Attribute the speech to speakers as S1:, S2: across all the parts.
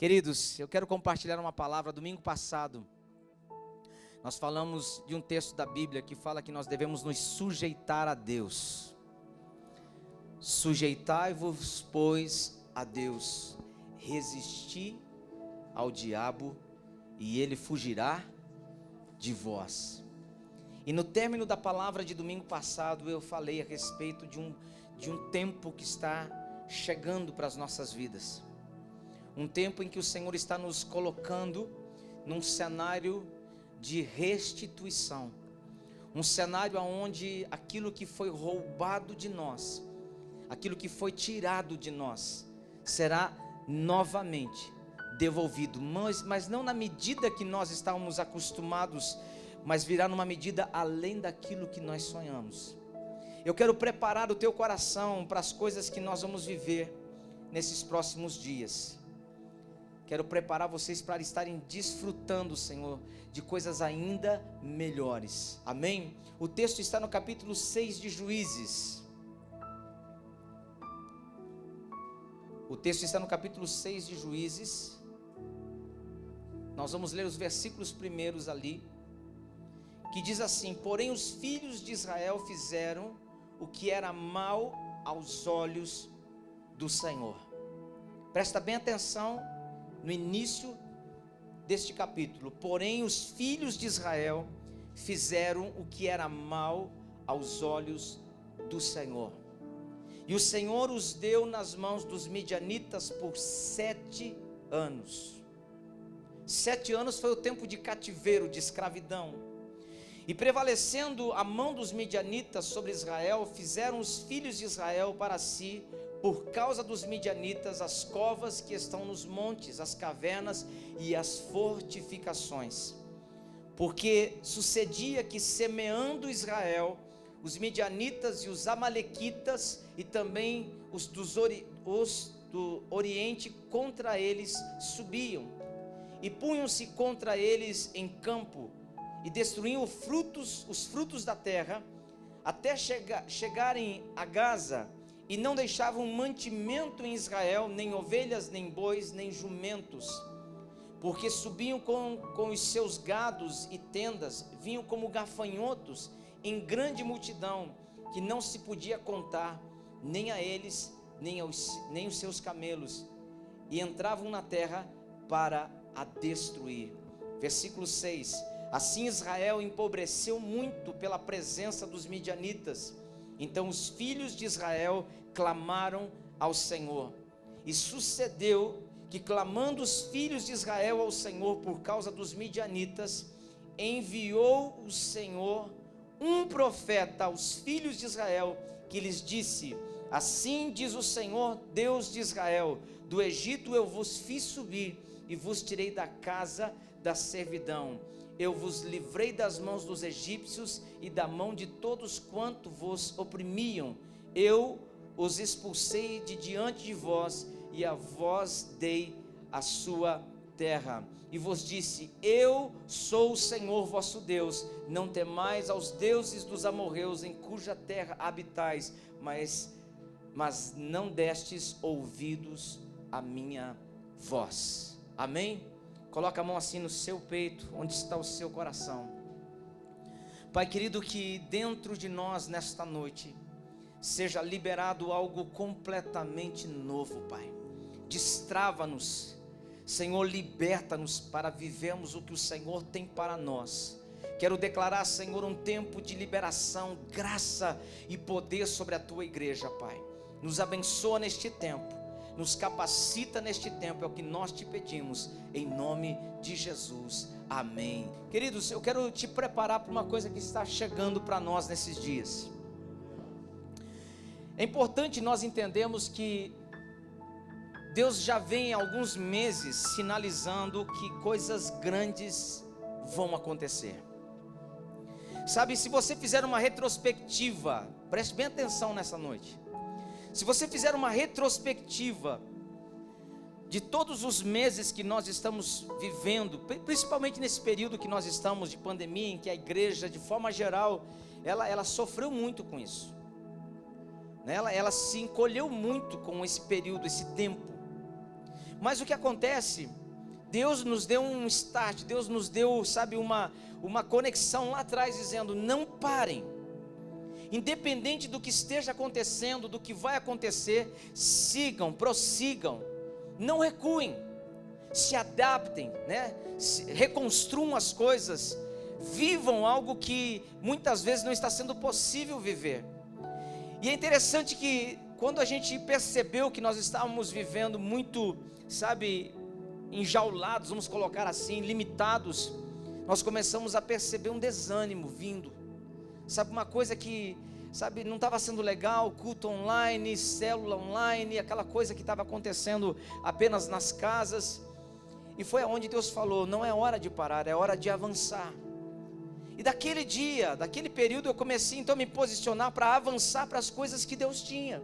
S1: Queridos, eu quero compartilhar uma palavra. Domingo passado, nós falamos de um texto da Bíblia que fala que nós devemos nos sujeitar a Deus. Sujeitai-vos, pois, a Deus, resisti ao diabo e ele fugirá de vós. E no término da palavra de domingo passado, eu falei a respeito de um tempo que está chegando para as nossas vidas. Um tempo em que o Senhor está nos colocando num cenário de restituição. Um cenário onde aquilo que foi roubado de nós, aquilo que foi tirado de nós, será novamente devolvido. Mas não na medida que nós estávamos acostumados, mas virá numa medida além daquilo que nós sonhamos. Eu quero preparar o teu coração para as coisas que nós vamos viver nesses próximos dias. Quero preparar vocês para estarem desfrutando, Senhor, de coisas ainda melhores. Amém? O texto está no capítulo 6 de Juízes. O texto está no capítulo 6 de Juízes. Nós vamos ler os versículos primeiros ali, que diz assim: porém os filhos de Israel fizeram o que era mal aos olhos do Senhor. Presta bem atenção no início deste capítulo. Porém os filhos de Israel fizeram o que era mal aos olhos do Senhor. E o Senhor os deu nas mãos dos midianitas por 7 anos. 7 anos foi o tempo de cativeiro, de escravidão. E prevalecendo a mão dos midianitas sobre Israel, fizeram os filhos de Israel para si, por causa dos midianitas, as covas que estão nos montes, as cavernas e as fortificações. Porque sucedia que, semeando Israel, os midianitas e os amalequitas e também os do oriente contra eles subiam e punham-se contra eles em campo e destruíam os frutos da terra até chegarem a Gaza, e não deixavam mantimento em Israel, nem ovelhas, nem bois, nem jumentos, porque subiam com os seus gados e tendas, vinham como gafanhotos em grande multidão, que não se podia contar, nem a eles, nem os seus camelos, e entravam na terra para a destruir. Versículo 6: assim Israel empobreceu muito pela presença dos midianitas. Então os filhos de Israel clamaram ao Senhor. E sucedeu que, clamando os filhos de Israel ao Senhor por causa dos midianitas, enviou o Senhor um profeta aos filhos de Israel, que lhes disse: assim diz o Senhor, Deus de Israel: do Egito eu vos fiz subir e vos tirei da casa da servidão. Eu vos livrei das mãos dos egípcios e da mão de todos quanto vos oprimiam. Eu os expulsei de diante de vós, e a vós dei a sua terra. E vos disse: eu sou o Senhor vosso Deus. Não temais aos deuses dos amorreus, em cuja terra habitais, mas não destes ouvidos à minha voz. Amém? Coloca a mão assim no seu peito, onde está o seu coração. Pai querido, que dentro de nós nesta noite seja liberado algo completamente novo, Pai. Destrava-nos, Senhor, liberta-nos para vivermos o que o Senhor tem para nós. Quero declarar, Senhor, um tempo de liberação, graça e poder sobre a Tua igreja, Pai. Nos abençoa neste tempo. Nos capacita neste tempo, é o que nós te pedimos, em nome de Jesus, amém. Queridos, eu quero te preparar para uma coisa que está chegando para nós nesses dias. É importante nós entendermos que Deus já vem há alguns meses sinalizando que coisas grandes vão acontecer. Sabe, se você fizer uma retrospectiva, preste bem atenção nessa noite. Se você fizer uma retrospectiva de todos os meses que nós estamos vivendo, principalmente nesse período que nós estamos de pandemia, em que a igreja, de forma geral, ela sofreu muito com isso. Ela se encolheu muito com esse período, esse tempo. Mas o que acontece? Deus nos deu um start, Deus nos deu, sabe, uma conexão lá atrás, dizendo: não parem, independente do que esteja acontecendo, do que vai acontecer, sigam, prossigam, não recuem, se adaptem, né? Reconstruam as coisas, vivam algo que muitas vezes não está sendo possível viver. E é interessante que quando a gente percebeu que nós estávamos vivendo muito, sabe, enjaulados, vamos colocar assim, limitados, nós começamos a perceber um desânimo vindo, sabe, uma coisa que, sabe, não estava sendo legal, culto online, célula online, aquela coisa que estava acontecendo apenas nas casas. E foi aonde Deus falou: não é hora de parar, é hora de avançar. E daquele dia, daquele período, eu comecei então a me posicionar para avançar para as coisas que Deus tinha.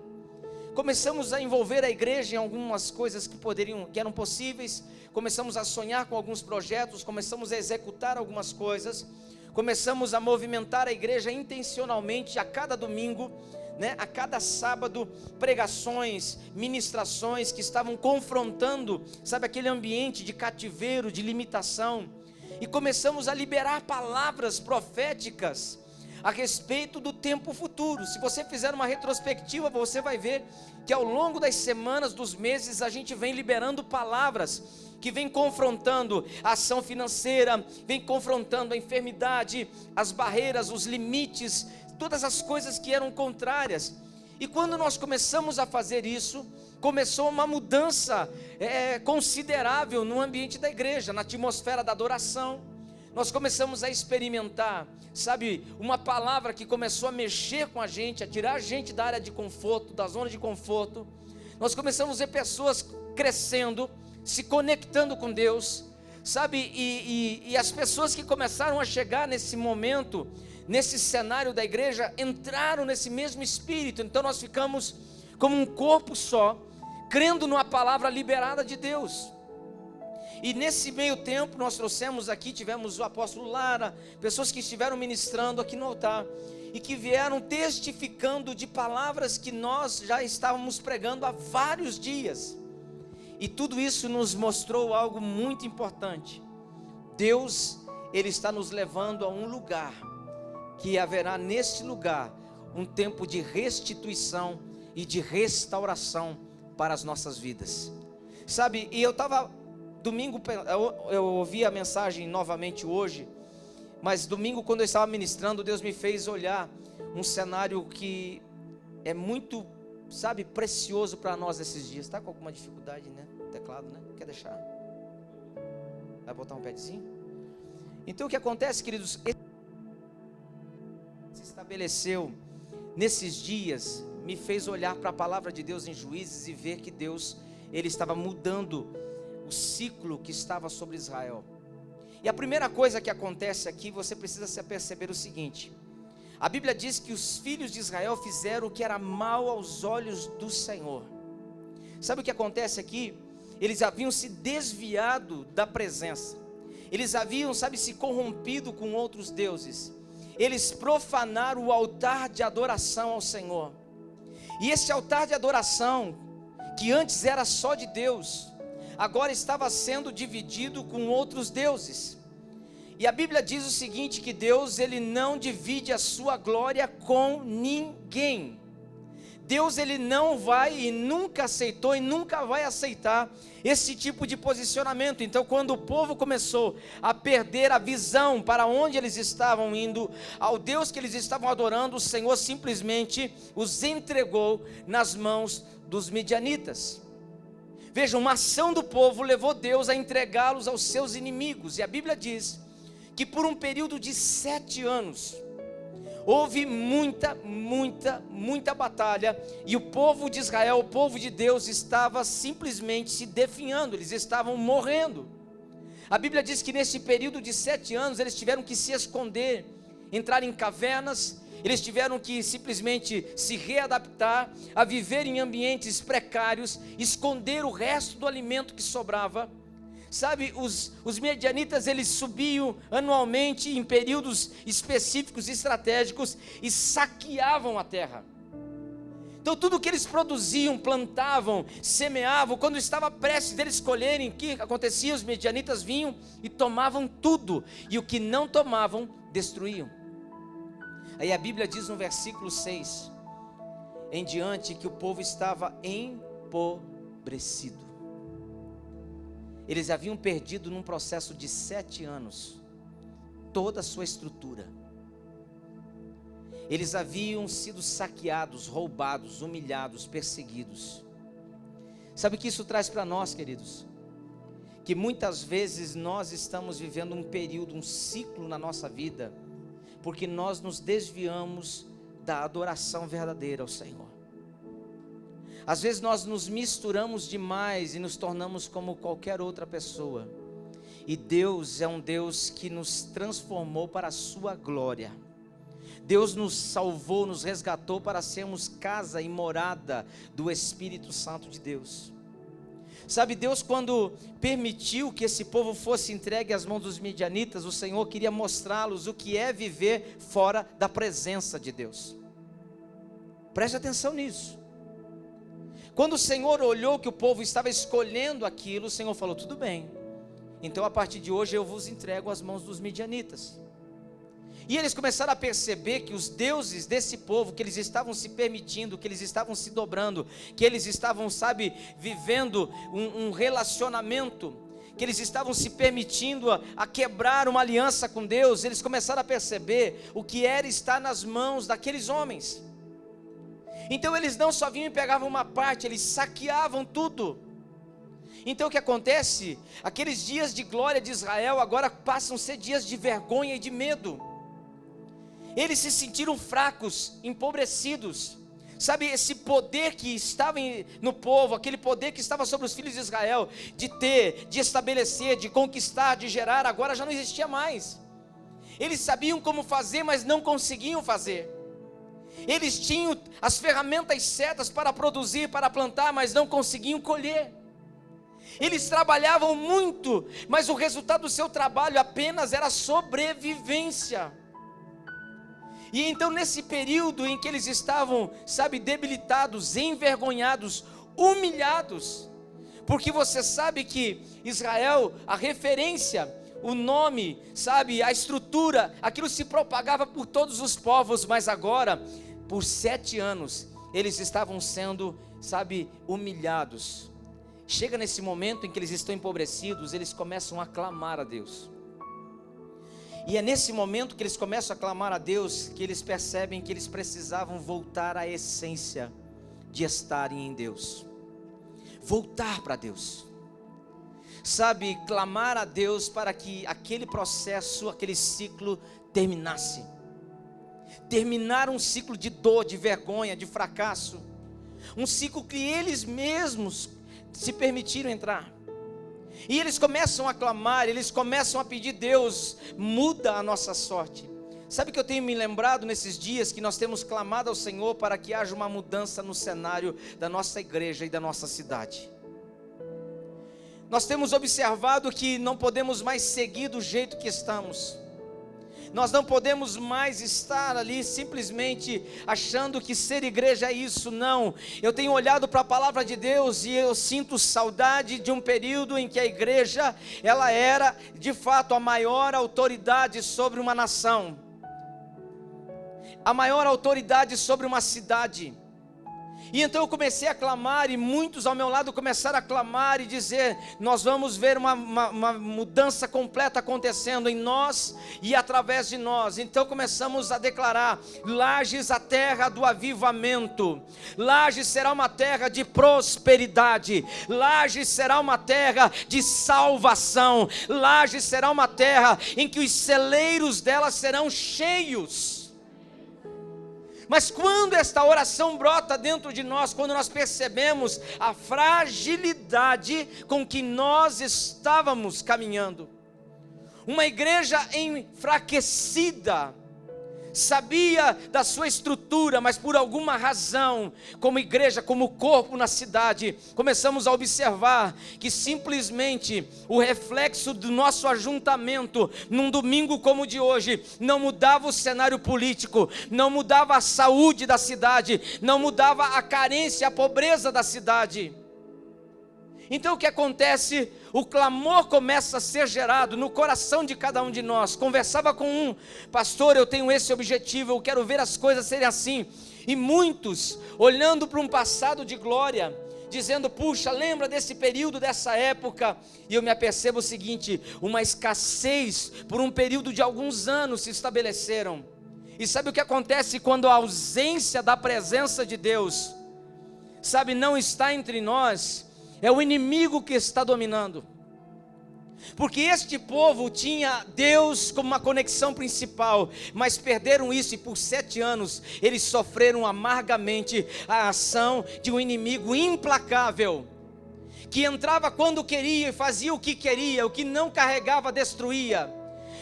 S1: Começamos a envolver a igreja em algumas coisas que eram possíveis. Começamos a sonhar com alguns projetos, começamos a executar algumas coisas. Começamos a movimentar a igreja intencionalmente a cada domingo, né? A cada sábado, pregações, ministrações que estavam confrontando, sabe, aquele ambiente de cativeiro, de limitação. E começamos a liberar palavras proféticas a respeito do tempo futuro. Se você fizer uma retrospectiva, você vai ver que ao longo das semanas, dos meses, a gente vem liberando palavras que vem confrontando a ação financeira, vem confrontando a enfermidade, as barreiras, os limites, todas as coisas que eram contrárias. E quando nós começamos a fazer isso, começou uma mudança considerável no ambiente da igreja, na atmosfera da adoração. Nós começamos a experimentar, sabe, uma palavra que começou a mexer com a gente, a tirar a gente da área de conforto, da zona de conforto. Nós começamos a ver pessoas crescendo, se conectando com Deus, sabe, e as pessoas que começaram a chegar nesse momento, nesse cenário da igreja, entraram nesse mesmo espírito. Então nós ficamos como um corpo só, crendo numa palavra liberada de Deus. E nesse meio tempo nós trouxemos aqui, tivemos o apóstolo Lara, pessoas que estiveram ministrando aqui no altar, e que vieram testificando de palavras que nós já estávamos pregando há vários dias. E tudo isso nos mostrou algo muito importante. Deus, Ele está nos levando a um lugar, que haverá neste lugar um tempo de restituição e de restauração para as nossas vidas. Sabe, e eu estava, domingo, eu ouvi a mensagem novamente hoje, mas domingo quando eu estava ministrando, Deus me fez olhar um cenário que é muito, sabe, precioso para nós esses dias. Está com alguma dificuldade, né? Teclado, né? Quer deixar? Vai botar um padzinho? Então o que acontece, queridos, se estabeleceu nesses dias, me fez olhar para a palavra de Deus em Juízes e ver que Deus, Ele estava mudando o ciclo que estava sobre Israel. E a primeira coisa que acontece aqui, você precisa se aperceber o seguinte: a Bíblia diz que os filhos de Israel fizeram o que era mal aos olhos do Senhor. Sabe o que acontece aqui? Eles haviam se desviado da presença, eles haviam, sabe, se corrompido com outros deuses, eles profanaram o altar de adoração ao Senhor. E esse altar de adoração, que antes era só de Deus, agora estava sendo dividido com outros deuses. E a Bíblia diz o seguinte, que Deus, Ele não divide a sua glória com ninguém. Deus, Ele não vai e nunca aceitou e nunca vai aceitar esse tipo de posicionamento. Então quando o povo começou a perder a visão para onde eles estavam indo, ao Deus que eles estavam adorando, o Senhor simplesmente os entregou nas mãos dos midianitas. Vejam, uma ação do povo levou Deus a entregá-los aos seus inimigos. E a Bíblia diz que por um período de 7 anos, houve muita batalha, e o povo de Israel, o povo de Deus, estava simplesmente se definhando, eles estavam morrendo. A Bíblia diz que nesse período de 7 anos, eles tiveram que se esconder, entrar em cavernas, eles tiveram que simplesmente se readaptar a viver em ambientes precários, esconder o resto do alimento que sobrava. Sabe, os medianitas, eles subiam anualmente em períodos específicos, estratégicos, e saqueavam a terra. Então tudo que eles produziam, plantavam, semeavam, quando estava prestes deles colherem, o que acontecia? Os medianitas vinham e tomavam tudo, e o que não tomavam, destruíam. Aí a Bíblia diz no versículo 6 em diante, que o povo estava empobrecido. Eles haviam perdido num processo de 7 anos toda a sua estrutura. Eles haviam sido saqueados, roubados, humilhados, perseguidos. Sabe o que isso traz para nós, queridos? Que muitas vezes nós estamos vivendo um período, um ciclo na nossa vida, porque nós nos desviamos da adoração verdadeira ao Senhor. Às vezes nós nos misturamos demais e nos tornamos como qualquer outra pessoa. E Deus é um Deus que nos transformou para a sua glória. Deus nos salvou, nos resgatou para sermos casa e morada do Espírito Santo de Deus. Sabe, Deus, quando permitiu que esse povo fosse entregue às mãos dos midianitas, o Senhor queria mostrá-los o que é viver fora da presença de Deus. Preste atenção nisso. Quando o Senhor olhou que o povo estava escolhendo aquilo, o Senhor falou: tudo bem, então a partir de hoje eu vos entrego às mãos dos midianitas. E eles começaram a perceber que os deuses desse povo, que eles estavam se permitindo, que eles estavam se dobrando, que eles estavam, vivendo um relacionamento, que eles estavam se permitindo a quebrar uma aliança com Deus. Eles começaram a perceber o que era estar nas mãos daqueles homens. Então eles não só vinham e pegavam uma parte, eles saqueavam tudo. Então o que acontece? Aqueles dias de glória de Israel agora passam a ser dias de vergonha e de medo. Eles se sentiram fracos, empobrecidos. Sabe, esse poder que estava no povo, aquele poder que estava sobre os filhos de Israel, de ter, de estabelecer, de conquistar, de gerar, agora já não existia mais. Eles sabiam como fazer, mas não conseguiam fazer. Eles tinham as ferramentas certas para produzir, para plantar, mas não conseguiam colher. Eles trabalhavam muito, mas o resultado do seu trabalho apenas era sobrevivência. E então nesse período em que eles estavam, debilitados, envergonhados, humilhados, porque você sabe que Israel, a referência, o nome, a estrutura, aquilo se propagava por todos os povos, mas agora, por 7 anos, eles estavam sendo, humilhados. Chega nesse momento em que eles estão empobrecidos, eles começam a clamar a Deus. E é nesse momento que eles começam a clamar a Deus, que eles percebem que eles precisavam voltar à essência de estarem em Deus. Voltar para Deus. Clamar a Deus para que aquele processo, aquele ciclo terminasse. Terminar um ciclo de dor, de vergonha, de fracasso. Um ciclo que eles mesmos se permitiram entrar. E eles começam a clamar, eles começam a pedir: Deus, muda a nossa sorte. Sabe que eu tenho me lembrado nesses dias que nós temos clamado ao Senhor para que haja uma mudança no cenário da nossa igreja e da nossa cidade. Nós temos observado que não podemos mais seguir do jeito que estamos. Nós não podemos mais estar ali simplesmente achando que ser igreja é isso, não. Eu tenho olhado para a palavra de Deus e eu sinto saudade de um período em que a igreja, ela era de fato a maior autoridade sobre uma nação, a maior autoridade sobre uma cidade. E então eu comecei a clamar, e muitos ao meu lado começaram a clamar e dizer: nós vamos ver uma mudança completa acontecendo em nós e através de nós. Então começamos a declarar: Lages, a terra do avivamento. Lages será uma terra de prosperidade. Lages será uma terra de salvação. Lages será uma terra em que os celeiros dela serão cheios. Mas quando esta oração brota dentro de nós, quando nós percebemos a fragilidade com que nós estávamos caminhando, uma igreja enfraquecida, sabia da sua estrutura, mas por alguma razão, como igreja, como corpo na cidade, começamos a observar que simplesmente o reflexo do nosso ajuntamento, num domingo como o de hoje, não mudava o cenário político, não mudava a saúde da cidade, não mudava a carência, a pobreza da cidade. Então o que acontece? O clamor começa a ser gerado no coração de cada um de nós. Conversava com um pastor, eu tenho esse objetivo, eu quero ver as coisas serem assim. E muitos, olhando para um passado de glória, dizendo, puxa, lembra desse período, dessa época? E eu me apercebo o seguinte, uma escassez por um período de alguns anos se estabeleceram. E sabe o que acontece quando a ausência da presença de Deus, sabe, não está entre nós? É o inimigo que está dominando. Porque este povo tinha Deus como uma conexão principal, mas perderam isso e por 7 anos eles sofreram amargamente a ação de um inimigo implacável, que entrava quando queria e fazia o que queria, o que não carregava destruía.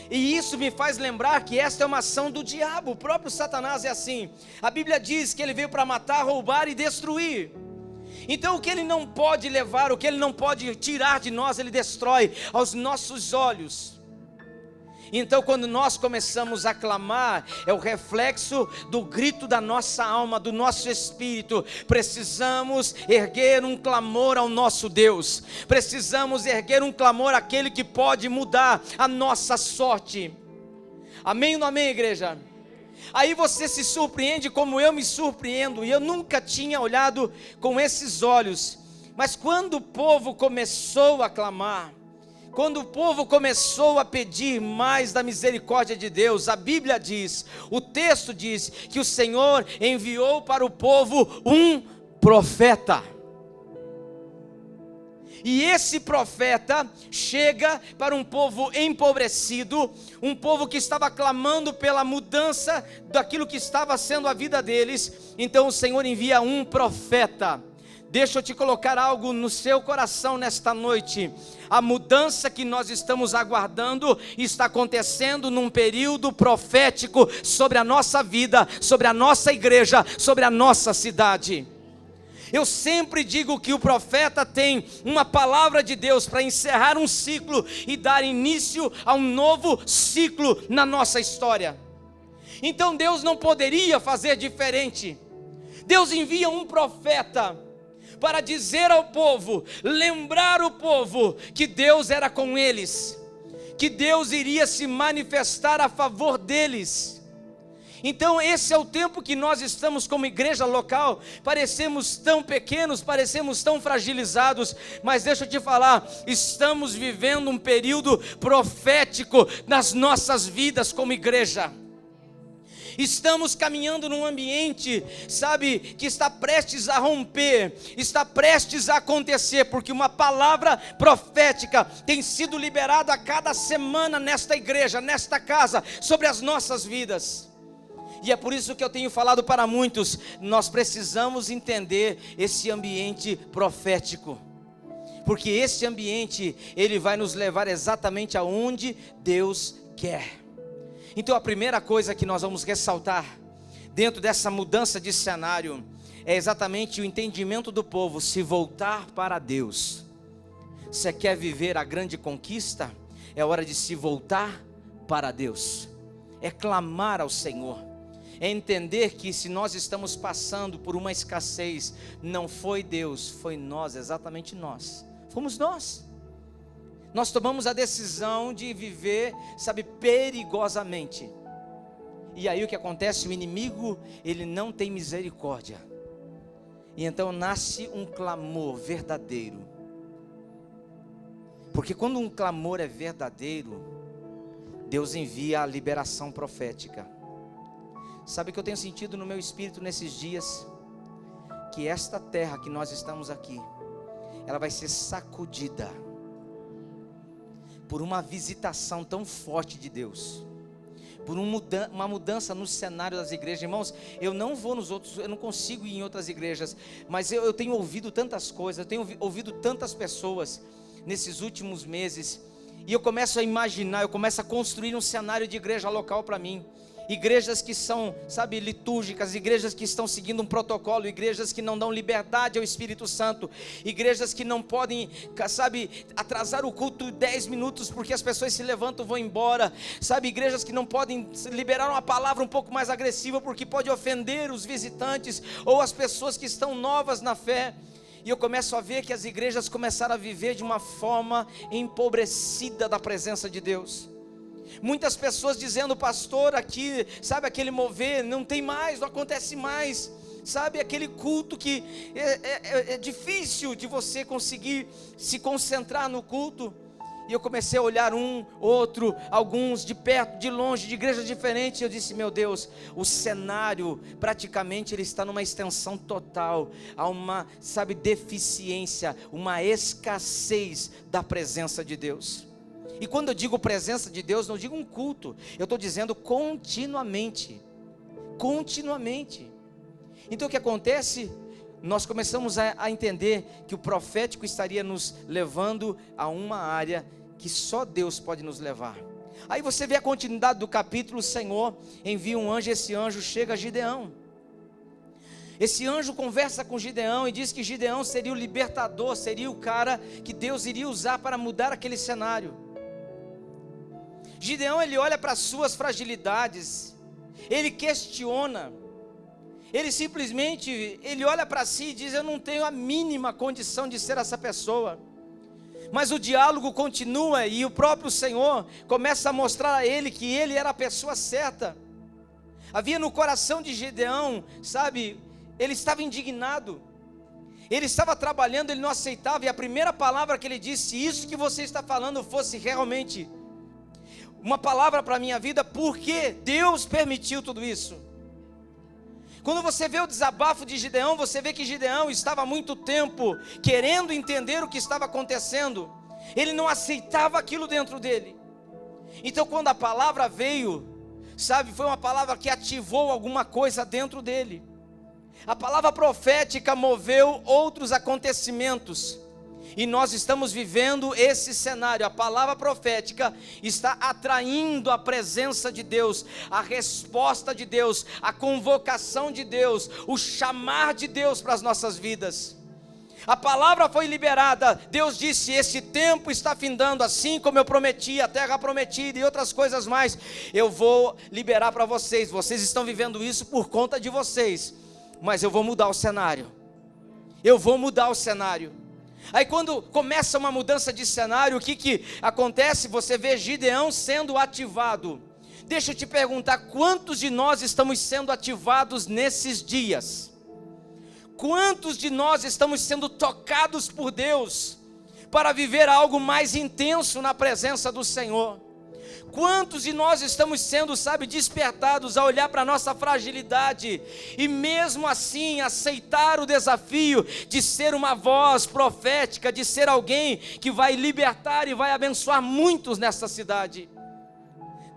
S1: E isso me faz lembrar que esta é uma ação do diabo, o próprio Satanás é assim. A Bíblia diz que ele veio para matar, roubar e destruir. Então o que ele não pode levar, o que ele não pode tirar de nós, ele destrói aos nossos olhos. Então quando nós começamos a clamar, é o reflexo do grito da nossa alma, do nosso espírito. Precisamos erguer um clamor ao nosso Deus, precisamos erguer um clamor àquele que pode mudar a nossa sorte. Amém ou não amém, igreja? Aí você se surpreende como eu me surpreendo, e eu nunca tinha olhado com esses olhos. Mas quando o povo começou a clamar, quando o povo começou a pedir mais da misericórdia de Deus, a Bíblia diz, o texto diz, que o Senhor enviou para o povo um profeta. E esse profeta chega para um povo empobrecido, um povo que estava clamando pela mudança daquilo que estava sendo a vida deles. Então o Senhor envia um profeta. Deixa eu te colocar algo no seu coração nesta noite. A mudança que nós estamos aguardando está acontecendo num período profético sobre a nossa vida, sobre a nossa igreja, sobre a nossa cidade. Eu sempre digo que o profeta tem uma palavra de Deus para encerrar um ciclo e dar início a um novo ciclo na nossa história. Então Deus não poderia fazer diferente. Deus envia um profeta para dizer ao povo, lembrar o povo que Deus era com eles, que Deus iria se manifestar a favor deles. Então esse é o tempo que nós estamos como igreja local. Parecemos tão pequenos, parecemos tão fragilizados, mas deixa eu te falar, estamos vivendo um período profético nas nossas vidas como igreja. Estamos caminhando num ambiente, sabe, que está prestes a romper, está prestes a acontecer, porque uma palavra profética tem sido liberada a cada semana nesta igreja, nesta casa, sobre as nossas vidas. E é por isso que eu tenho falado para muitos, nós precisamos entender esse ambiente profético, porque esse ambiente, ele vai nos levar exatamente aonde Deus quer. Então a primeira coisa que nós vamos ressaltar, dentro dessa mudança de cenário, é exatamente o entendimento do povo, se voltar para Deus. Você quer viver a grande conquista? É hora de se voltar para Deus, é clamar ao Senhor. É entender que se nós estamos passando por uma escassez, não foi Deus, foi nós, exatamente nós. Fomos nós. Nós tomamos a decisão de viver, sabe, perigosamente. E aí o que acontece? O inimigo, ele não tem misericórdia. E então nasce um clamor verdadeiro. Porque quando um clamor é verdadeiro, Deus envia a liberação profética. Sabe o que eu tenho sentido no meu espírito nesses dias? Que esta terra que nós estamos aqui, ela vai ser sacudida por uma visitação tão forte de Deus, por uma mudança no cenário das igrejas. Irmãos, eu não vou nos outros, eu não consigo ir em outras igrejas, mas eu tenho ouvido tantas coisas, eu tenho ouvido tantas pessoas nesses últimos meses, e eu começo a imaginar, eu começo a construir um cenário de igreja local para mim. igrejas que são, sabe, litúrgicas, igrejas que estão seguindo um protocolo, igrejas que não dão liberdade ao Espírito Santo, igrejas que não podem, sabe, atrasar o culto 10 minutos porque as pessoas se levantam e vão embora, sabe, igrejas que não podem liberar uma palavra um pouco mais agressiva porque pode ofender os visitantes ou as pessoas que estão novas na fé. E eu começo a ver que as igrejas começaram a viver de uma forma empobrecida da presença de Deus. Muitas pessoas dizendo: pastor, aqui, sabe, aquele mover não tem mais, não acontece mais, sabe, aquele culto que é difícil de você conseguir se concentrar no culto. E eu comecei a olhar um, outro, alguns de perto, de longe, de igrejas diferentes. Eu disse: meu Deus, o cenário praticamente ele está numa extensão total. Há uma, sabe, deficiência, uma escassez da presença de Deus. E quando eu digo presença de Deus, não digo um culto, eu estou dizendo continuamente. Continuamente. Então o que acontece? Nós começamos a entender que o profético estaria nos levando a uma área que só Deus pode nos levar. Aí você vê a continuidade do capítulo: o Senhor envia um anjo, esse anjo chega a Gideão. Esse anjo conversa com Gideão e diz que Gideão seria o libertador, seria o cara que Deus iria usar para mudar aquele cenário. Gideão, ele olha para as suas fragilidades, ele questiona, ele simplesmente, ele olha para si e diz: eu não tenho a mínima condição de ser essa pessoa. Mas o diálogo continua e o próprio Senhor começa a mostrar a ele que ele era a pessoa certa. Havia no coração de Gideão, sabe, ele estava indignado, ele estava trabalhando, ele não aceitava, e a primeira palavra que ele disse: se isso que você está falando fosse realmente uma palavra para a minha vida, por que Deus permitiu tudo isso? Quando você vê o desabafo de Gideão, você vê que Gideão estava há muito tempo querendo entender o que estava acontecendo. Ele não aceitava aquilo dentro dele. Então quando a palavra veio, sabe, foi uma palavra que ativou alguma coisa dentro dele. A palavra profética moveu outros acontecimentos. E nós estamos vivendo esse cenário. A palavra profética está atraindo a presença de Deus, a resposta de Deus, a convocação de Deus, o chamar de Deus para as nossas vidas. A palavra foi liberada, Deus disse: esse tempo está findando, assim como eu prometi, a terra prometida e outras coisas mais, eu vou liberar para vocês. Vocês estão vivendo isso por conta de vocês, mas eu vou mudar o cenário. Eu vou mudar o cenário. Aí quando começa uma mudança de cenário, o que acontece? Você vê Gideão sendo ativado. Deixa eu te perguntar, quantos de nós estamos sendo ativados nesses dias? Quantos de nós estamos sendo tocados por Deus para viver algo mais intenso na presença do Senhor? Quantos de nós estamos sendo, sabe, despertados a olhar para a nossa fragilidade e mesmo assim aceitar o desafio de ser uma voz profética, de ser alguém que vai libertar e vai abençoar muitos nessa cidade?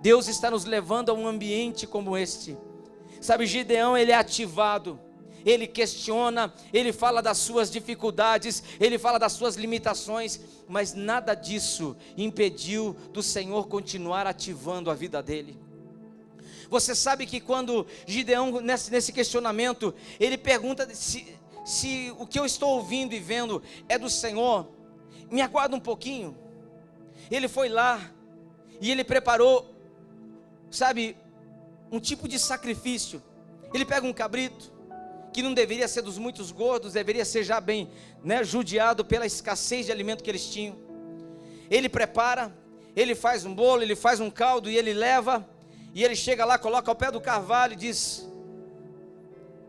S1: Deus está nos levando a um ambiente como este. Sabe, Gideão, ele é ativado, ele questiona, ele fala das suas dificuldades, ele fala das suas limitações, mas nada disso impediu do Senhor continuar ativando a vida dele. Você sabe que quando Gideão, nesse questionamento, ele pergunta se o que eu estou ouvindo e vendo é do Senhor, me aguarda um pouquinho. Ele foi lá e ele preparou, sabe, um tipo de sacrifício. Ele pega um cabrito, que não deveria ser dos muitos gordos, deveria ser já bem, judiado pela escassez de alimento que eles tinham. Ele prepara, ele faz um bolo, ele faz um caldo e ele leva, e ele chega lá, coloca ao pé do carvalho e diz: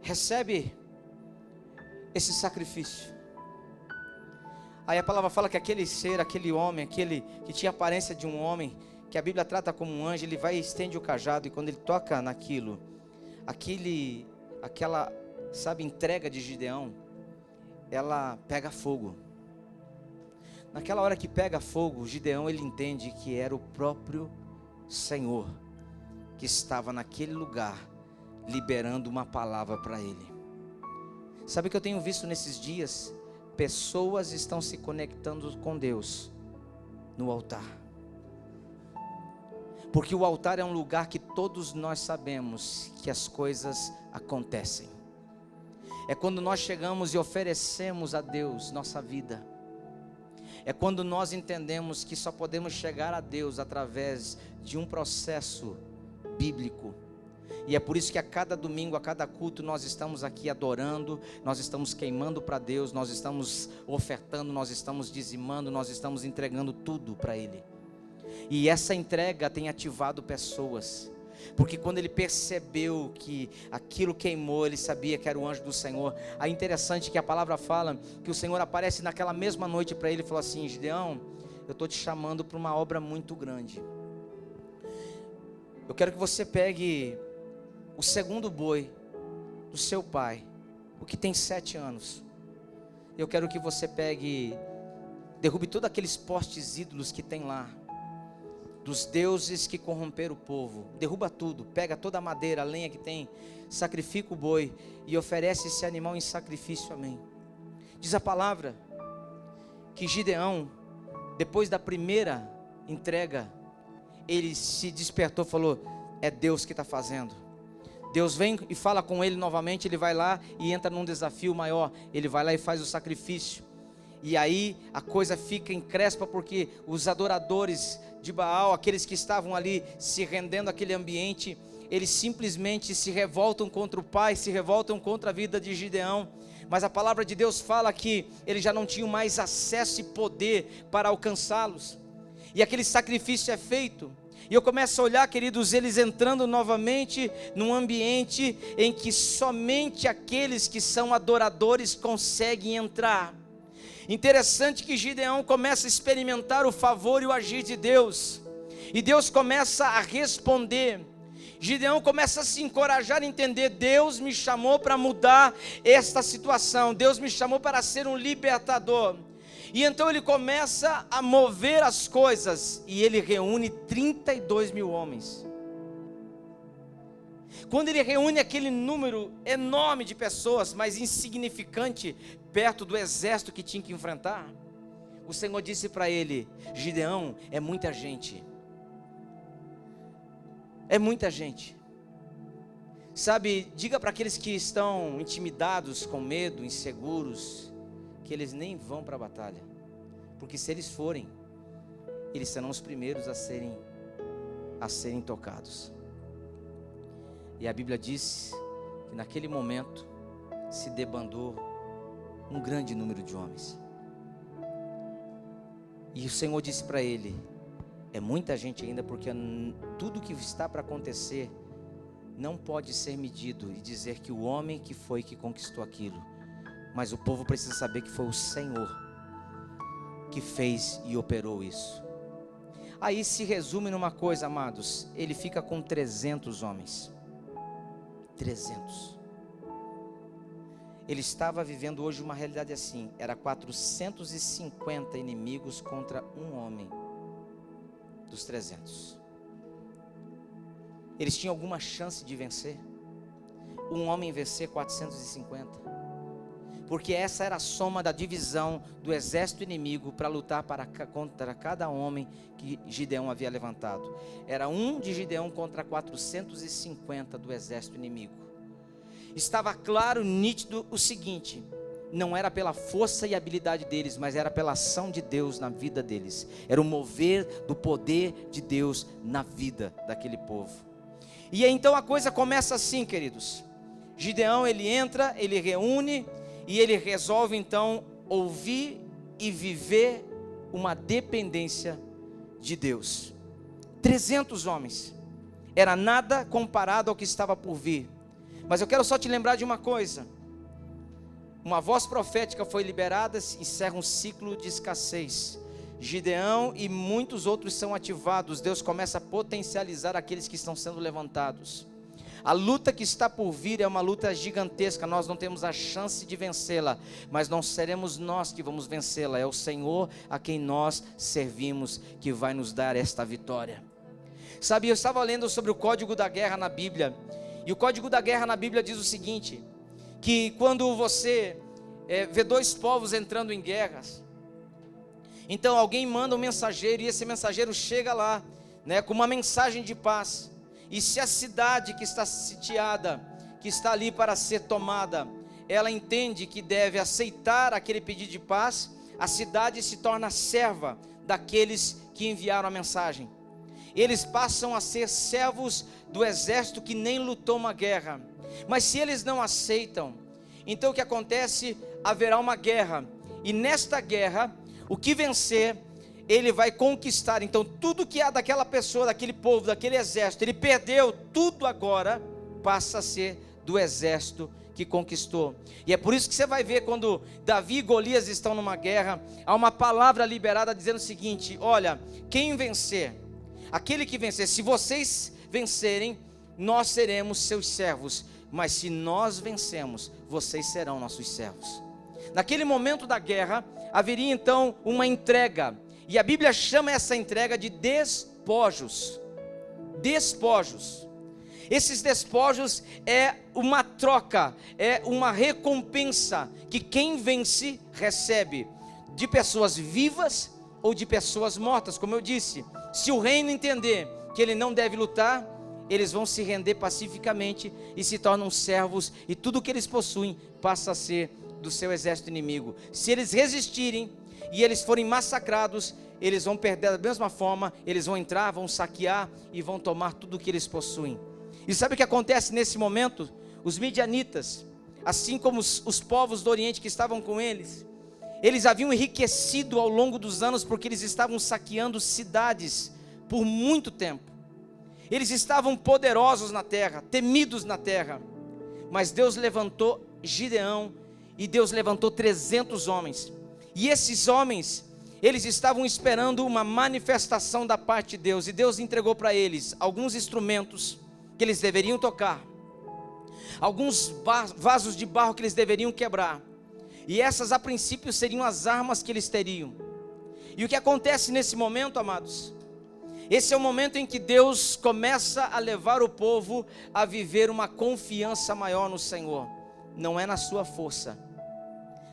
S1: recebe esse sacrifício. Aí a palavra fala que aquele ser, aquele homem, aquele que tinha a aparência de um homem, que a Bíblia trata como um anjo, ele vai e estende o cajado, e quando ele toca naquilo, aquela, sabe, entrega de Gideão, ela pega fogo. Naquela hora que pega fogo, Gideão, ele entende que era o próprio Senhor que estava naquele lugar liberando uma palavra para ele. Sabe o que eu tenho visto nesses dias? Pessoas estão se conectando com Deus no altar. Porque o altar é um lugar que todos nós sabemos que as coisas acontecem. É quando nós chegamos e oferecemos a Deus nossa vida. É quando nós entendemos que só podemos chegar a Deus através de um processo bíblico. E é por isso que a cada domingo, a cada culto, nós estamos aqui adorando, nós estamos queimando para Deus, nós estamos ofertando, nós estamos dizimando, nós estamos entregando tudo para Ele. E essa entrega tem ativado pessoas, porque quando ele percebeu que aquilo queimou, ele sabia que era o anjo do Senhor. É interessante que a palavra fala que o Senhor aparece naquela mesma noite para ele e falou assim: Gideão, eu estou te chamando para uma obra muito grande. Eu quero que você pegue o segundo boi do seu pai, o que tem 7 anos. Eu quero que você derrube todos aqueles postes ídolos que tem lá, dos deuses que corromperam o povo. Derruba tudo, pega toda a madeira, a lenha que tem, sacrifica o boi e oferece esse animal em sacrifício a mim. Diz a palavra que Gideão, depois da primeira entrega, ele se despertou e falou: é Deus que está fazendo. Deus vem e fala com ele novamente, ele vai lá e entra num desafio maior. Ele vai lá e faz o sacrifício. E aí a coisa fica encrespa, porque os adoradores de Baal, aqueles que estavam ali se rendendo àquele ambiente, eles simplesmente se revoltam contra o pai, se revoltam contra a vida de Gideão. Mas a palavra de Deus fala que eles já não tinham mais acesso e poder para alcançá-los. E aquele sacrifício é feito. E eu começo a olhar, queridos, eles entrando novamente num ambiente em que somente aqueles que são adoradores conseguem entrar. Interessante que Gideão começa a experimentar o favor e o agir de Deus. E Deus começa a responder. Gideão começa a se encorajar a entender: Deus me chamou para mudar esta situação. Deus me chamou para ser um libertador. E então ele começa a mover as coisas, e ele reúne 32 mil homens. Quando ele reúne aquele número enorme de pessoas, mas insignificante, perto do exército que tinha que enfrentar, o Senhor disse para ele: Gideão, é muita gente. É muita gente. Sabe, diga para aqueles que estão intimidados, com medo, inseguros, que eles nem vão para a batalha, porque se eles forem, eles serão os primeiros a serem tocados. E a Bíblia diz que naquele momento se debandou um grande número de homens. E o Senhor disse para ele: é muita gente ainda, porque tudo que está para acontecer não pode ser medido e dizer que o homem que foi que conquistou aquilo. Mas o povo precisa saber que foi o Senhor que fez e operou isso. Aí se resume numa coisa, amados: ele fica com 300 homens. 300. Ele estava vivendo hoje uma realidade assim: era 450 inimigos contra um homem dos 300. Eles tinham alguma chance de vencer? Um homem vencer 450? Porque essa era a soma da divisão do exército inimigo para lutar contra cada homem que Gideão havia levantado. Era um de Gideão contra 450 do exército inimigo. Estava claro, nítido o seguinte: não era pela força e habilidade deles, mas era pela ação de Deus na vida deles. Era o mover do poder de Deus na vida daquele povo. E aí, então a coisa começa assim, queridos. Gideão, ele entra, ele reúne, e ele resolve então ouvir e viver uma dependência de Deus. 300 homens, era nada comparado ao que estava por vir. Mas eu quero só te lembrar de uma coisa: uma voz profética foi liberada, encerra um ciclo de escassez. Gideão e muitos outros são ativados. Deus começa a potencializar aqueles que estão sendo levantados. A luta que está por vir é uma luta gigantesca. Nós não temos a chance de vencê-la, mas não seremos nós que vamos vencê-la. É o Senhor a quem nós servimos que vai nos dar esta vitória. Sabe, eu estava lendo sobre o código da guerra na Bíblia, e o código da guerra na Bíblia diz o seguinte: que quando você vê dois povos entrando em guerras, então alguém manda um mensageiro, e esse mensageiro chega lá né, com uma mensagem de paz. E se a cidade que está sitiada, que está ali para ser tomada, ela entende que deve aceitar aquele pedido de paz, a cidade se torna serva daqueles que enviaram a mensagem. Eles passam a ser servos do exército que nem lutou uma guerra. Mas se eles não aceitam, então o que acontece? Haverá uma guerra. E nesta guerra, o que vencer, ele vai conquistar. Então tudo que há daquela pessoa, daquele povo, daquele exército, ele perdeu, tudo agora passa a ser do exército que conquistou. E é por isso que você vai ver quando Davi e Golias estão numa guerra, há uma palavra liberada dizendo o seguinte: olha, quem vencer, aquele que vencer, se vocês vencerem, nós seremos seus servos, mas se nós vencemos, vocês serão nossos servos. Naquele momento da guerra, haveria então uma entrega, e a Bíblia chama essa entrega de despojos. Despojos. Esses despojos é uma troca, é uma recompensa que quem vence recebe, de pessoas vivas ou de pessoas mortas. Como eu disse, se o reino entender que ele não deve lutar, eles vão se render pacificamente e se tornam servos, e tudo que eles possuem passa a ser do seu exército inimigo. Se eles resistirem e eles forem massacrados, eles vão perder da mesma forma, eles vão entrar, vão saquear e vão tomar tudo o que eles possuem. E sabe o que acontece nesse momento? Os midianitas, assim como os povos do Oriente que estavam com eles haviam enriquecido ao longo dos anos, porque eles estavam saqueando cidades por muito tempo. Eles estavam poderosos na terra, temidos na terra. Mas Deus levantou Gideão, e Deus levantou 300 homens. E esses homens, eles estavam esperando uma manifestação da parte de Deus, e Deus entregou para eles alguns instrumentos que eles deveriam tocar, alguns vasos de barro que eles deveriam quebrar, e essas a princípio seriam as armas que eles teriam. E o que acontece nesse momento, amados? Esse é o momento em que Deus começa a levar o povo a viver uma confiança maior no Senhor. Não é na sua força,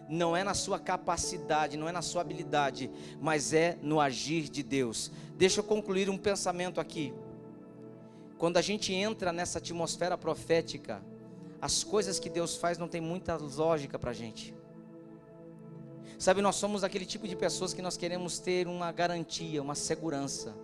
S1: não é na sua capacidade, não é na sua habilidade, mas é no agir de Deus. Deixa eu concluir um pensamento aqui. Quando a gente entra nessa atmosfera profética, as coisas que Deus faz não tem muita lógica para a gente. Sabe, nós somos aquele tipo de pessoas que nós queremos ter uma garantia, uma segurança,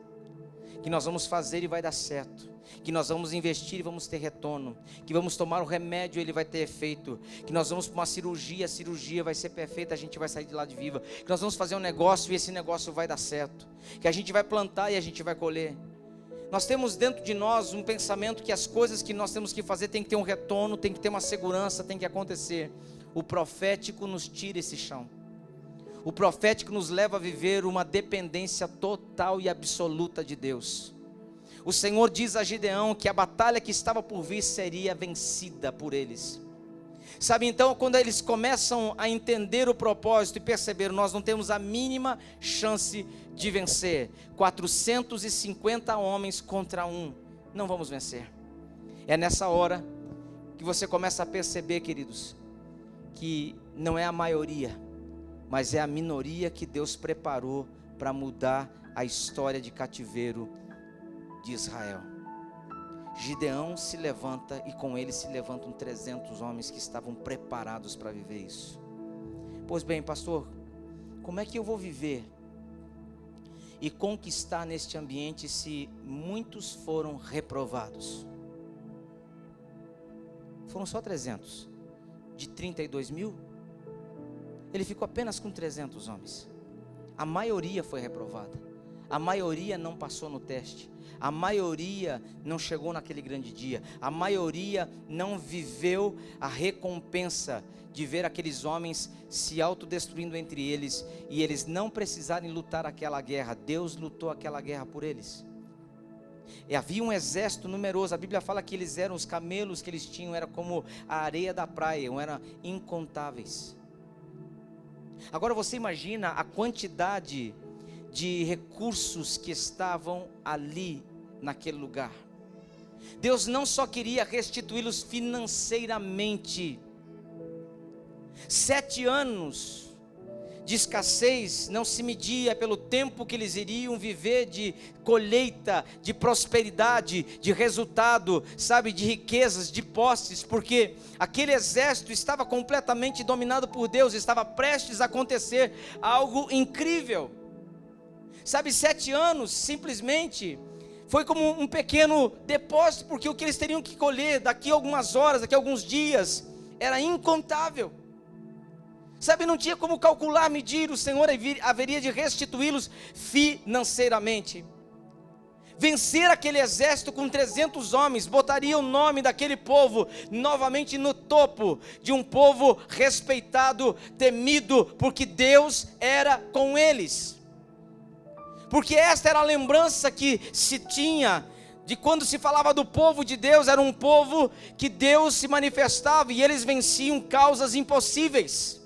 S1: que nós vamos fazer e vai dar certo, que nós vamos investir e vamos ter retorno, que vamos tomar o remédio e ele vai ter efeito, que nós vamos para uma cirurgia, a cirurgia vai ser perfeita, a gente vai sair de lá de viva, que nós vamos fazer um negócio e esse negócio vai dar certo, que a gente vai plantar e a gente vai colher. Nós temos dentro de nós um pensamento que as coisas que nós temos que fazer tem que ter um retorno, tem que ter uma segurança, tem que acontecer. O profético nos tira esse chão. O profético nos leva a viver uma dependência total e absoluta de Deus. O Senhor diz a Gideão que a batalha que estava por vir seria vencida por eles. Sabe, então, quando eles começam a entender o propósito e perceber, nós não temos a mínima chance de vencer. 450 homens contra um, não vamos vencer. É nessa hora que você começa a perceber, queridos, que não é a maioria, mas é a minoria que Deus preparou para mudar a história de cativeiro de Israel. Gideão se levanta e com ele se levantam 300 homens que estavam preparados para viver isso. Pois bem, pastor, como é que eu vou viver e conquistar neste ambiente se muitos foram reprovados? Foram só 300 de 32 mil. Ele ficou apenas com 300 homens. A maioria foi reprovada, a maioria não passou no teste, a maioria não chegou naquele grande dia, a maioria não viveu a recompensa de ver aqueles homens se autodestruindo entre eles, e eles não precisarem lutar aquela guerra. Deus lutou aquela guerra por eles. E havia um exército numeroso. A Bíblia fala que eles eram, os camelos que eles tinham eram como a areia da praia, eram incontáveis. Agora você imagina a quantidade de recursos que estavam ali naquele lugar. Deus não só queria restituí-los financeiramente. 7 anos de escassez não se media pelo tempo que eles iriam viver de colheita, de prosperidade, de resultado, sabe, de riquezas, de posses, porque aquele exército estava completamente dominado por Deus, estava prestes a acontecer algo incrível. Sabe, 7 anos simplesmente foi como um pequeno depósito, porque o que eles teriam que colher daqui a algumas horas, daqui a alguns dias, era incontável. Sabe, não tinha como calcular, medir, o Senhor haveria de restituí-los financeiramente. Vencer aquele exército com 300 homens, botaria o nome daquele povo novamente no topo de um povo respeitado, temido, porque Deus era com eles. Porque esta era a lembrança que se tinha de quando se falava do povo de Deus, era um povo que Deus se manifestava e eles venciam causas impossíveis.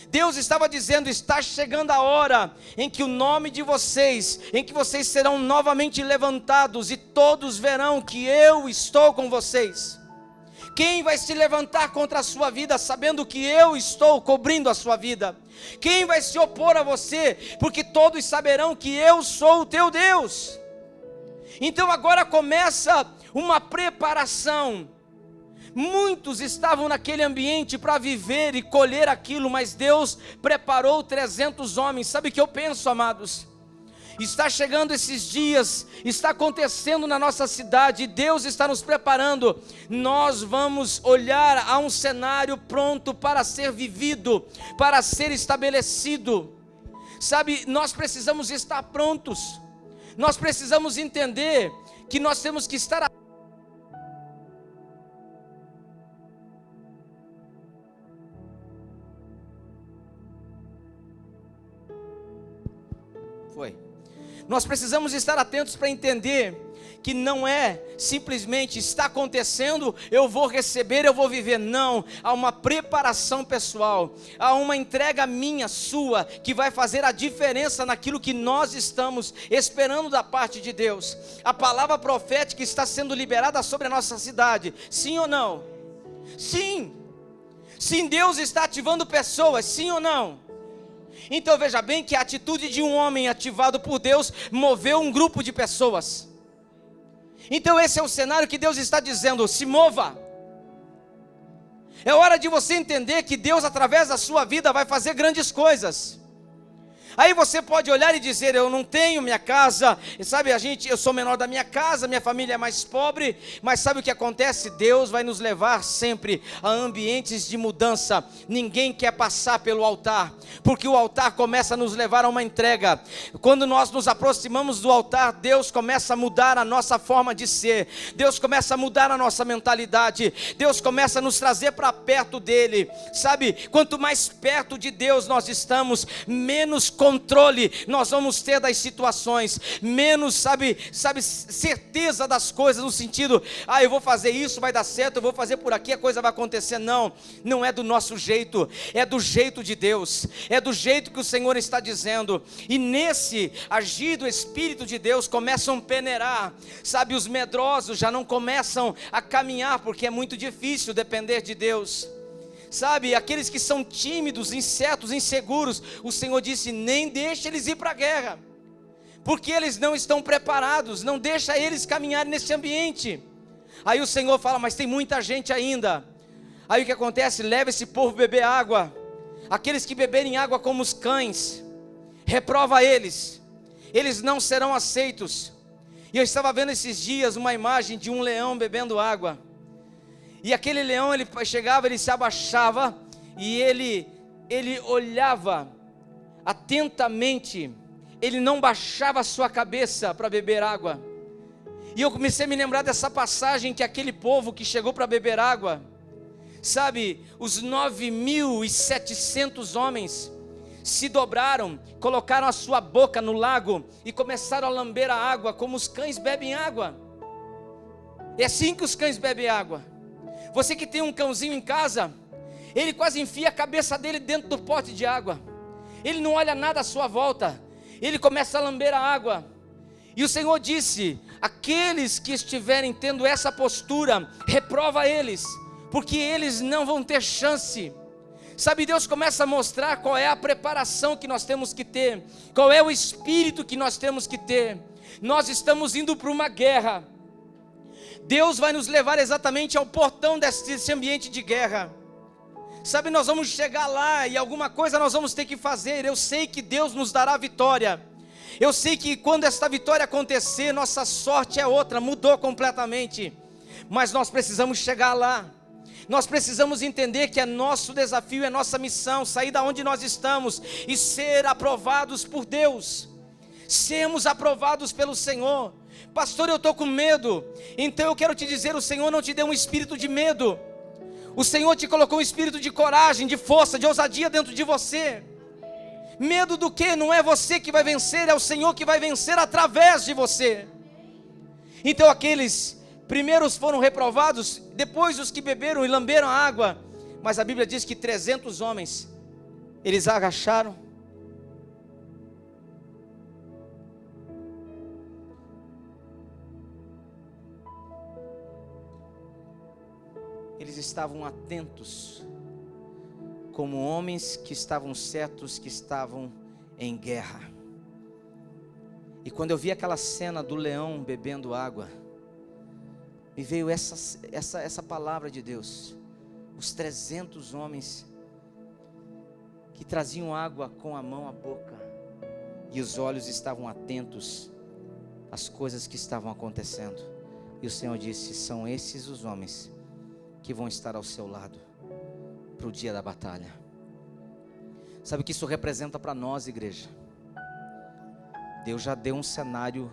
S1: Deus estava dizendo: está chegando a hora em que o nome de vocês, em que vocês serão novamente levantados e todos verão que eu estou com vocês. Quem vai se levantar contra a sua vida sabendo que eu estou cobrindo a sua vida? Quem vai se opor a você? Porque todos saberão que eu sou o teu Deus. Então agora começa uma preparação. Muitos estavam naquele ambiente para viver e colher aquilo, mas Deus preparou 300 homens. Sabe o que eu penso, amados? Está chegando esses dias, está acontecendo na nossa cidade, Deus está nos preparando. Nós vamos olhar a um cenário pronto para ser vivido, para ser estabelecido. Sabe, nós precisamos estar prontos. Nós precisamos entender que nós temos que estar Nós precisamos estar atentos para entender que não é simplesmente está acontecendo, eu vou receber, eu vou viver. Não, há uma preparação pessoal, há uma entrega minha, sua, que vai fazer a diferença naquilo que nós estamos esperando da parte de Deus. A palavra profética está sendo liberada sobre a nossa cidade, sim ou não? Sim. Sim, Deus está ativando pessoas, sim ou não? Então veja bem que a atitude de um homem ativado por Deus moveu um grupo de pessoas. Então esse é o cenário que Deus está dizendo: se mova. É hora de você entender que Deus através da sua vida vai fazer grandes coisas. Aí você pode olhar e dizer: eu não tenho minha casa, sabe, eu sou menor da minha casa, minha família é mais pobre. Mas sabe o que acontece? Deus vai nos levar sempre a ambientes de mudança. Ninguém quer passar pelo altar, porque o altar começa a nos levar a uma entrega. Quando nós nos aproximamos do altar, Deus começa a mudar a nossa forma de ser, Deus começa a mudar a nossa mentalidade, Deus começa a nos trazer para perto dele. Sabe, quanto mais perto de Deus nós estamos, menos controle nós vamos ter das situações, menos, sabe, certeza das coisas, no sentido: eu vou fazer isso, vai dar certo, eu vou fazer por aqui, a coisa vai acontecer. Não, não é do nosso jeito, é do jeito de Deus, é do jeito que o Senhor está dizendo. E nesse agir do Espírito de Deus começam a peneirar, sabe, os medrosos já não começam a caminhar, porque é muito difícil depender de Deus. Sabe, aqueles que são tímidos, incertos, inseguros, o Senhor disse: nem deixa eles ir para a guerra, porque eles não estão preparados, não deixa eles caminhar nesse ambiente. Aí o Senhor fala: mas tem muita gente ainda. Aí o que acontece? Leva esse povo beber água. Aqueles que beberem água como os cães, reprova eles, eles não serão aceitos. E eu estava vendo esses dias uma imagem de um leão bebendo água. E aquele leão, ele chegava, ele se abaixava e ele olhava atentamente, ele não baixava a sua cabeça para beber água. E eu comecei a me lembrar dessa passagem, que aquele povo que chegou para beber água, sabe, os 9.700 homens se dobraram, colocaram a sua boca no lago e começaram a lamber a água como os cães bebem água. É assim que os cães bebem água. Você que tem um cãozinho em casa, ele quase enfia a cabeça dele dentro do pote de água, ele não olha nada à sua volta, ele começa a lamber a água. E o Senhor disse: aqueles que estiverem tendo essa postura, reprova eles, porque eles não vão ter chance. Sabe, Deus começa a mostrar qual é a preparação que nós temos que ter, qual é o espírito que nós temos que ter. Nós estamos indo para uma guerra. Deus vai nos levar exatamente ao portão desse ambiente de guerra. Sabe, nós vamos chegar lá e alguma coisa nós vamos ter que fazer. Eu sei que Deus nos dará vitória. Eu sei que quando esta vitória acontecer, nossa sorte é outra, mudou completamente. Mas nós precisamos chegar lá. Nós precisamos entender que é nosso desafio, é nossa missão, sair da onde nós estamos e ser aprovados por Deus. Sermos aprovados pelo Senhor. Pastor, eu estou com medo. Então eu quero te dizer, o Senhor não te deu um espírito de medo. O Senhor te colocou um espírito de coragem, de força, de ousadia dentro de você. Medo do quê? Não é você que vai vencer, é o Senhor que vai vencer através de você. Então aqueles primeiros foram reprovados, depois os que beberam e lamberam a água. Mas a Bíblia diz que 300 homens, eles agacharam. Eles estavam atentos, como homens que estavam certos, que estavam em guerra. E quando eu vi aquela cena do leão bebendo água, me veio essa palavra de Deus. Os 300 homens que traziam água com a mão à boca, e os olhos estavam atentos às coisas que estavam acontecendo. E o Senhor disse: são esses os homens que vão estar ao seu lado para o dia da batalha. Sabe o que isso representa para nós, igreja? Deus já deu um cenário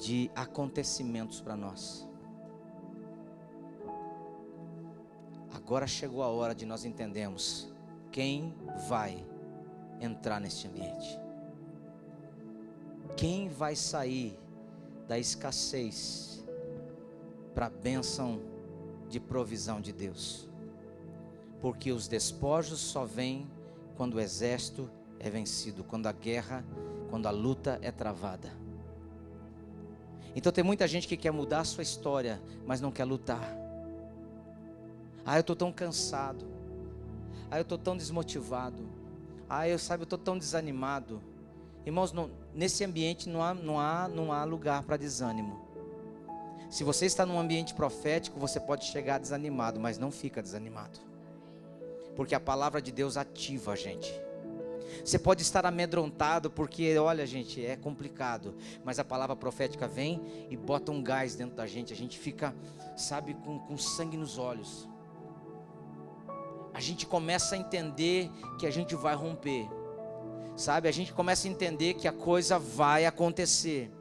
S1: de acontecimentos para nós. Agora chegou a hora de nós entendermos quem vai entrar neste ambiente. Quem vai sair da escassez para a bênção de provisão de Deus. Porque os despojos só vêm quando o exército é vencido, quando a guerra, quando a luta é travada. Então tem muita gente que quer mudar a sua história, mas não quer lutar. Eu estou tão cansado. Eu estou tão desmotivado. Eu estou tão desanimado. Irmãos, nesse ambiente não há lugar para desânimo. Se você está num ambiente profético, você pode chegar desanimado, mas não fica desanimado. Porque a palavra de Deus ativa a gente. Você pode estar amedrontado, porque olha gente, é complicado. Mas a palavra profética vem e bota um gás dentro da gente. A gente fica, sabe, com sangue nos olhos. A gente começa a entender que a gente vai romper. Sabe, a gente começa a entender que a coisa vai acontecer.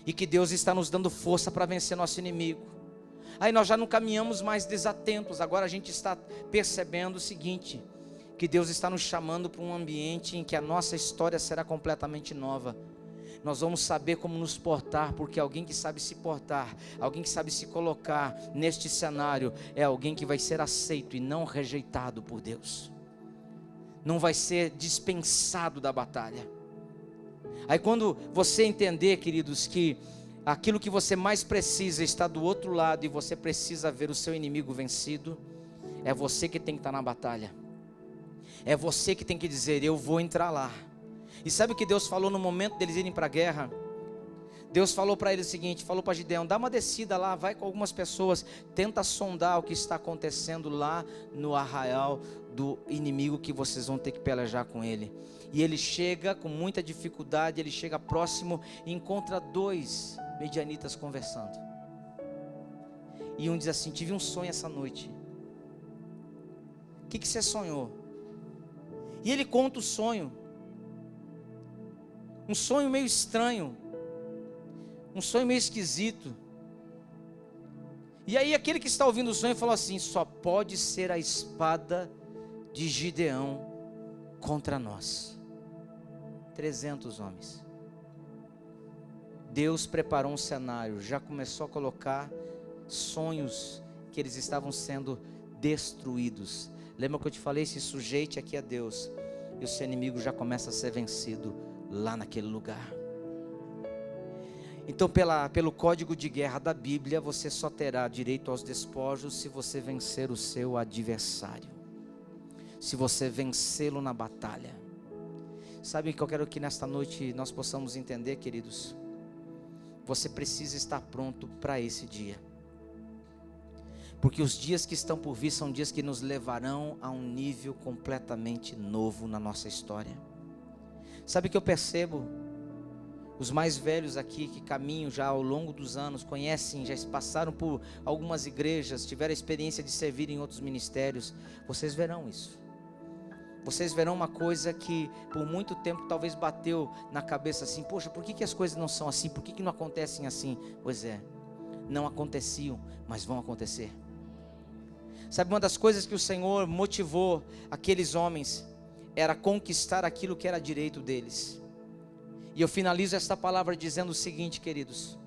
S1: E que Deus está nos dando força para vencer nosso inimigo. Aí nós já não caminhamos mais desatentos. Agora a gente está percebendo o seguinte: que Deus está nos chamando para um ambiente em que a nossa história será completamente nova. Nós vamos saber como nos portar, porque alguém que sabe se portar, alguém que sabe se colocar neste cenário, é alguém que vai ser aceito e não rejeitado por Deus. Não vai ser dispensado da batalha. Aí quando você entender, queridos, que aquilo que você mais precisa está do outro lado e você precisa ver o seu inimigo vencido, é você que tem que estar na batalha. É você que tem que dizer: eu vou entrar lá. E sabe o que Deus falou no momento deles irem para a guerra? Deus falou para eles o seguinte, falou para Gideão: dá uma descida lá, vai com algumas pessoas, tenta sondar o que está acontecendo lá no arraial do inimigo, que vocês vão ter que pelejar com ele. E ele chega com muita dificuldade, ele chega próximo e encontra 2 medianitas conversando. E um diz assim: tive um sonho essa noite. O que você sonhou? E ele conta o sonho. Um sonho meio estranho. Um sonho meio esquisito. E aí aquele que está ouvindo o sonho falou assim: só pode ser a espada de Gideão contra nós. 300 homens. Deus preparou um cenário, já começou a colocar sonhos que eles estavam sendo destruídos. Lembra que eu te falei? Se sujeite aqui a Deus, e o seu inimigo já começa a ser vencido lá naquele lugar. Então pelo código de guerra da Bíblia, você só terá direito aos despojos se você vencer o seu adversário. se você vencê-lo na batalha. Sabe o que eu quero que nesta noite nós possamos entender, queridos? Você precisa estar pronto para esse dia. Porque os dias que estão por vir são dias que nos levarão a um nível completamente novo na nossa história. Sabe o que eu percebo? Os mais velhos aqui que caminham já ao longo dos anos, conhecem, já passaram por algumas igrejas, tiveram a experiência de servir em outros ministérios. Vocês verão isso. Vocês verão uma coisa que por muito tempo talvez bateu na cabeça assim: poxa, por que as coisas não são assim? Por que não acontecem assim? Pois é, não aconteciam, mas vão acontecer. Sabe, uma das coisas que o Senhor motivou aqueles homens era conquistar aquilo que era direito deles. E eu finalizo esta palavra dizendo o seguinte, queridos: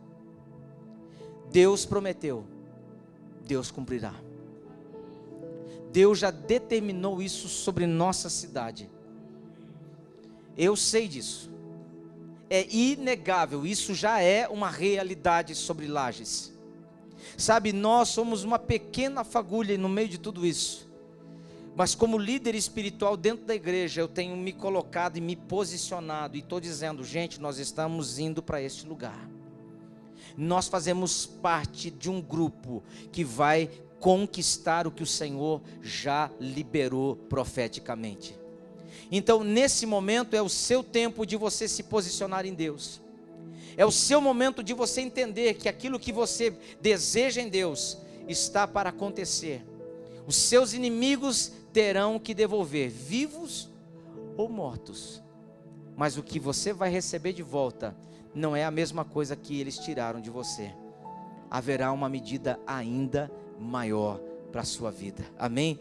S1: Deus prometeu, Deus cumprirá. Deus já determinou isso sobre nossa cidade. Eu sei disso. É inegável, isso já é uma realidade sobre Lages. Sabe, nós somos uma pequena fagulha no meio de tudo isso. Mas como líder espiritual dentro da igreja, eu tenho me colocado e me posicionado, e estou dizendo: gente, nós estamos indo para este lugar. Nós fazemos parte de um grupo que vai conquistar o que o Senhor já liberou profeticamente. Então, nesse momento é o seu tempo de você se posicionar em Deus. É o seu momento de você entender que aquilo que você deseja em Deus está para acontecer. Os seus inimigos terão que devolver, vivos ou mortos. Mas o que você vai receber de volta não é a mesma coisa que eles tiraram de você. Haverá uma medida ainda maior para a sua vida. Amém?